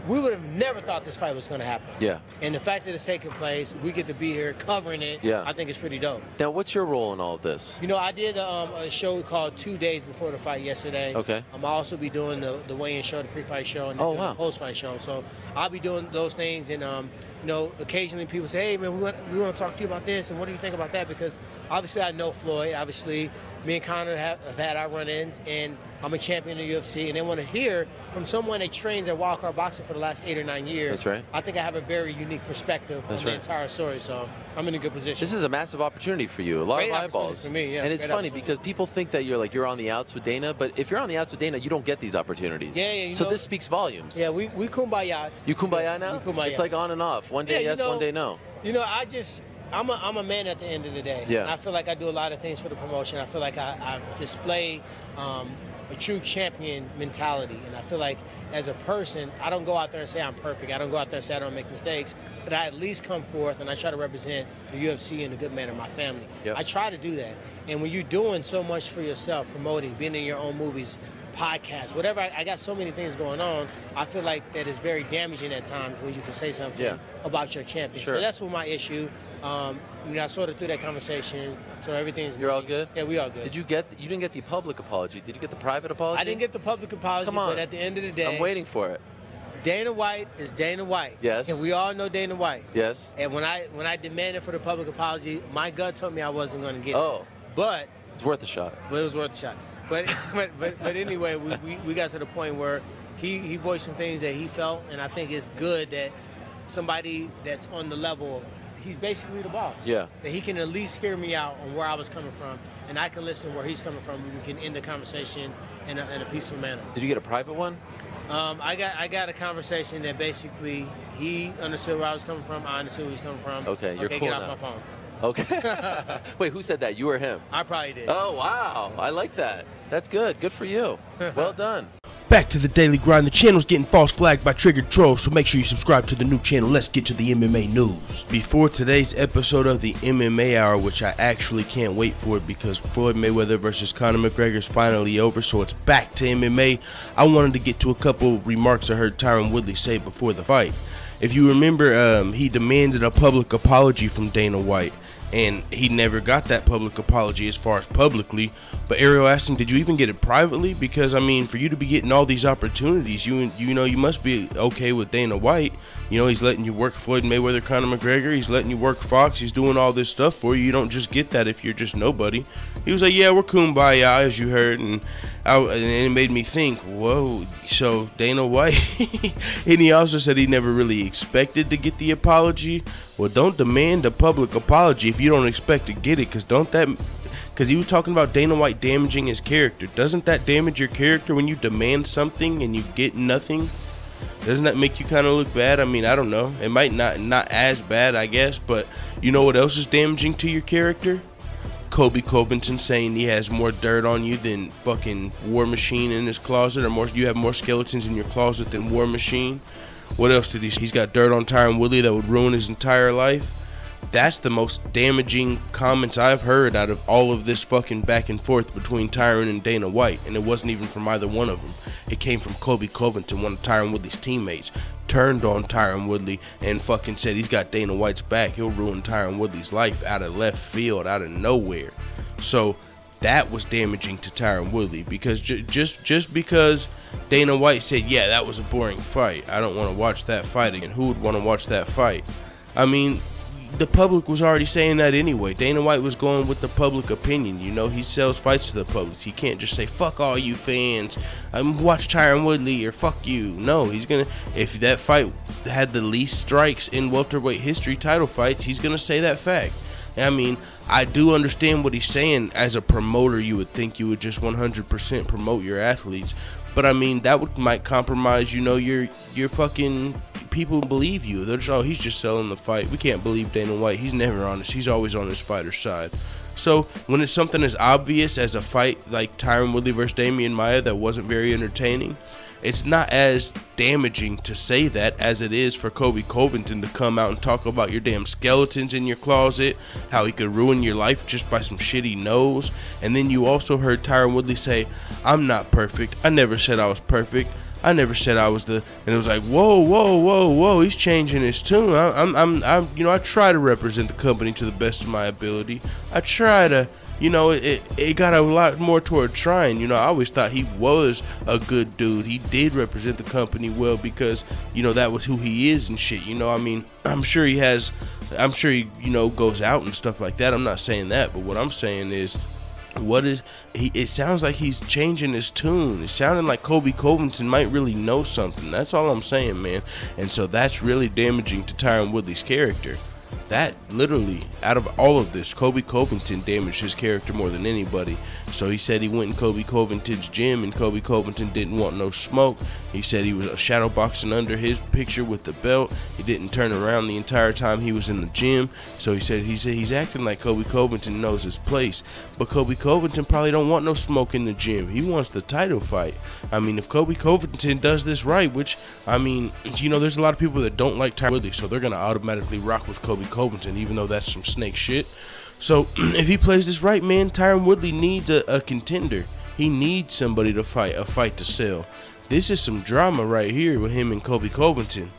we would have never thought this fight was going to happen. Yeah. And the fact that it's taking place, we get to be here covering it. Yeah. I think it's pretty dope. Now, what's your role in all of this? You know, I did a show called 2 days before the fight yesterday. Okay. I'll also be doing the weigh-in show, the pre-fight show, and the post-fight show. So I'll be doing those things, and you know, occasionally people say, "Hey, man, we want to talk to you about this, and what do you think about that?" Because obviously I know Floyd. Obviously, me and Conor have had our run-ins, and I'm a champion in the UFC, and they want to hear from someone that trains at Wildcard Boxing for the last 8 or 9 years. That's right. I think I have a very unique perspective on the entire story, so I'm in a good position. This is a massive opportunity for you. A lot of eyeballs for me, yeah. And it's funny because people think that you're on the outs with Dana, but if you're on the outs with Dana, you don't get these opportunities. Yeah. So this speaks volumes. Yeah, we kumbaya. You kumbaya now? We kumbaya. It's like on and off. One day yes, one day no. You know, I'm a man at the end of the day. Yeah. And I feel like I do a lot of things for the promotion. I feel like I display a true champion mentality. And I feel like as a person, I don't go out there and say I'm perfect. I don't go out there and say I don't make mistakes. But I at least come forth and I try to represent the UFC in a good manner, my family. Yep. I try to do that. And when you're doing so much for yourself, promoting, being in your own movies, podcasts, whatever, I got so many things going on, I feel like that is very damaging at times when you can say something about your champion. Sure. So that's what my issue. You know, I sorted through that conversation, so everything's You're all good? Yeah, we all good. You didn't get the public apology. Did you get the private apology? I didn't get the public apology, Come on. but at the end of the day, I'm waiting for it. Dana White is Dana White. Yes. And we all know Dana White. Yes. And when I demanded for the public apology, my gut told me I wasn't going to get it. Oh. But it's worth a shot. But it was worth a shot. But anyway, we got to the point where he voiced some things that he felt, and I think it's good that somebody that's on the level, he's basically the boss. Yeah. That he can at least hear me out on where I was coming from, and I can listen where he's coming from, and we can end the conversation in a peaceful manner. Did you get a private one? I got a conversation that basically he understood where I was coming from, I understood where he's coming from. Okay, you're cool get now. off my phone. Okay. Wait, who said that? You or him? I probably did. Oh, wow. I like that. That's good. Good for you. Well done. Back to the daily grind. The channel's getting false flagged by triggered trolls, so make sure you subscribe to the new channel. Let's get to the MMA news. Before today's episode of the MMA Hour, which I actually can't wait for because Floyd Mayweather versus Conor McGregor is finally over, so it's back to MMA. I wanted to get to a couple remarks I heard Tyron Woodley say before the fight. If you remember, he demanded a public apology from Dana White, and he never got that public apology as far as publicly. But Ariel asked him, did you even get it privately? Because, I mean, for you to be getting all these opportunities, you know, you must be okay with Dana White. You know, he's letting you work Floyd Mayweather, Conor McGregor. He's letting you work Fox. He's doing all this stuff for you. You don't just get that if you're just nobody. He was like, yeah, we're kumbaya, as you heard. And it made me think, whoa, so Dana White. And he also said he never really expected to get the apology. Well, don't demand a public apology if you don't expect to get it, because he was talking about Dana White damaging his character. Doesn't that damage your character when you demand something and you get nothing? Doesn't that make you kind of look bad? I mean, I don't know. It might not as bad, I guess, but you know what else is damaging to your character? Kobe Covington saying he has more dirt on you than fucking War Machine in his closet, or you have more skeletons in your closet than War Machine. What else did he say? He's got dirt on Tyron Woodley that would ruin his entire life. That's the most damaging comments I've heard out of all of this fucking back and forth between Tyron and Dana White, and it wasn't even from either one of them. It came from Kobe Covington, one of Tyron Woodley's teammates, turned on Tyron Woodley and fucking said he's got Dana White's back. He'll ruin Tyron Woodley's life out of left field, out of nowhere. So that was damaging to Tyron Woodley, because just because Dana White said, yeah, that was a boring fight, I don't want to watch that fight again. Who would want to watch that fight? I mean, the public was already saying that anyway. Dana White was going with the public opinion. You know, he sells fights to the public. He can't just say, fuck all you fans, watch Tyron Woodley, or fuck you. No, he's gonna, if that fight had the least strikes in welterweight history, title fights, he's gonna say that fact. I mean, I do understand what he's saying. As a promoter, you would think you would just 100% promote your athletes, but I mean, that might compromise, you know, your fucking people believe you. They're just, oh, he's just selling the fight. We can't believe Dana White. He's never honest. He's always on his fighter's side. So when it's something as obvious as a fight like Tyron Woodley versus Damian Maia that wasn't very entertaining, it's not as damaging to say that as it is for Kobe Covington to come out and talk about your damn skeletons in your closet, how he could ruin your life just by some shit he knows. And then you also heard Tyron Woodley say, I'm not perfect. I never said I was perfect. I never said I was the, and it was like, whoa, whoa, whoa, whoa, he's changing his tune. You know, I try to represent the company to the best of my ability. I try to, you know, it got a lot more toward trying. You know, I always thought he was a good dude. He did represent the company well because, you know, that was who he is and shit. You know, I mean, I'm sure he, you know, goes out and stuff like that. I'm not saying that, but what I'm saying is, it sounds like he's changing his tune. It's sounding like Colby Covington might really know something. That's all I'm saying, man. And so that's really damaging to Tyron Woodley's character. That literally, out of all of this, Colby Covington damaged his character more than anybody. So he said he went in Colby Covington's gym and Colby Covington didn't want no smoke. He said he was shadow boxing under his picture with the belt. He didn't turn around the entire time he was in the gym. So he said he's acting like Colby Covington knows his place. But Colby Covington probably don't want no smoke in the gym. He wants the title fight. I mean, if Colby Covington does this right, which, I mean, you know, there's a lot of people that don't like Tyron Woodley, so they're going to automatically rock with Colby Covington, even though that's some snake shit. So if he plays this right, man, Tyron Woodley needs a contender. He needs somebody to fight, a fight to sell. This is some drama right here with him and Colby Covington.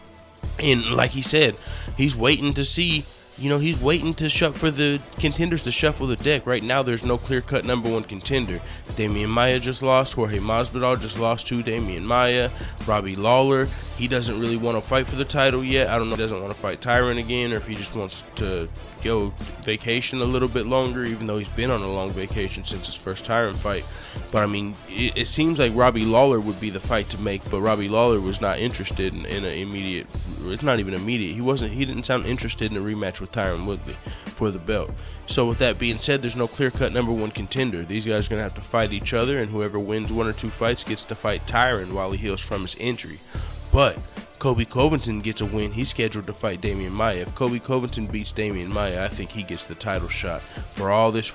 And like he said, he's waiting to see, you know, he's waiting to for the contenders to shuffle the deck. Right now, there's no clear-cut #1 contender. Damian Maia just lost. Jorge Masvidal just lost to Damian Maia. Robbie Lawler, he doesn't really want to fight for the title yet. I don't know if he doesn't want to fight Tyron again or if he just wants to go vacation a little bit longer, even though he's been on a long vacation since his first Tyron fight. But I mean, it seems like Robbie Lawler would be the fight to make, but Robbie Lawler was not interested in an immediate, it's not even immediate, he didn't sound interested in a rematch with Tyron Woodley for the belt. So with that being said, there's no clear-cut #1 contender. These guys are going to have to fight each other, and whoever wins 1 or 2 fights gets to fight Tyron while he heals from his injury. But Colby Covington gets a win. He's scheduled to fight Damian Maia. If Colby Covington beats Damian Maia, I think he gets the title shot. For all this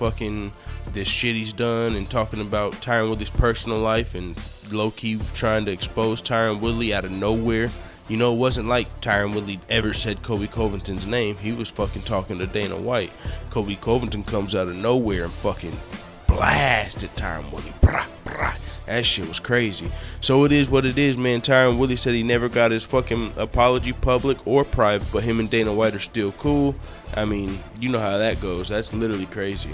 shit he's done and talking about Tyron Woodley's personal life and low-key trying to expose Tyron Woodley out of nowhere. You know, it wasn't like Tyron Woodley ever said Colby Covington's name. He was fucking talking to Dana White. Colby Covington comes out of nowhere and fucking blasted Tyron Woodley. Brah, brah. That shit was crazy. So it is what it is, man. Tyron Woodley said he never got his fucking apology public or private, but him and Dana White are still cool. I mean, you know how that goes. That's literally crazy.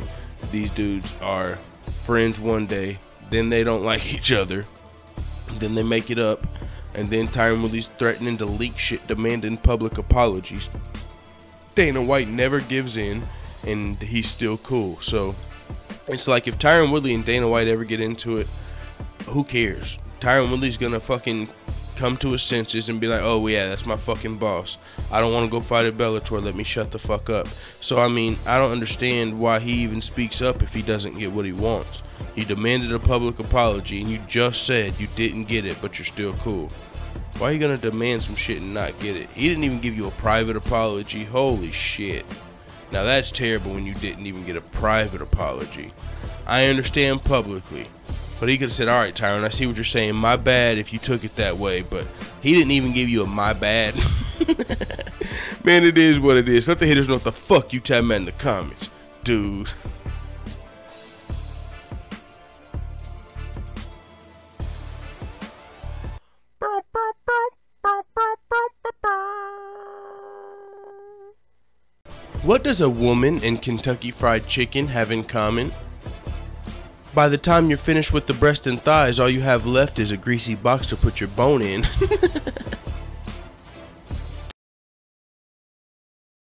These dudes are friends one day, then they don't like each other, then they make it up, and then Tyron Woodley's threatening to leak shit, demanding public apologies. Dana White never gives in, and he's still cool. So it's like if Tyron Woodley and Dana White ever get into it, who cares? Tyron Woodley's gonna fucking come to his senses and be like, oh yeah, that's my fucking boss. I don't want to go fight at Bellator. Let me shut the fuck up. So I mean, I don't understand why he even speaks up if he doesn't get what he wants. He demanded a public apology and you just said you didn't get it, but you're still cool. Why are you gonna demand some shit and not get it? He didn't even give you a private apology. Holy shit. Now that's terrible when you didn't even get a private apology. I understand publicly, but he could have said, all right, Tyron, I see what you're saying. My bad if you took it that way. But he didn't even give you a my bad. Man, it is what it is. Let the haters know what the fuck you tell me in the comments, dude. What does a woman and Kentucky Fried Chicken have in common? By the time you're finished with the breast and thighs, all you have left is a greasy box to put your bone in.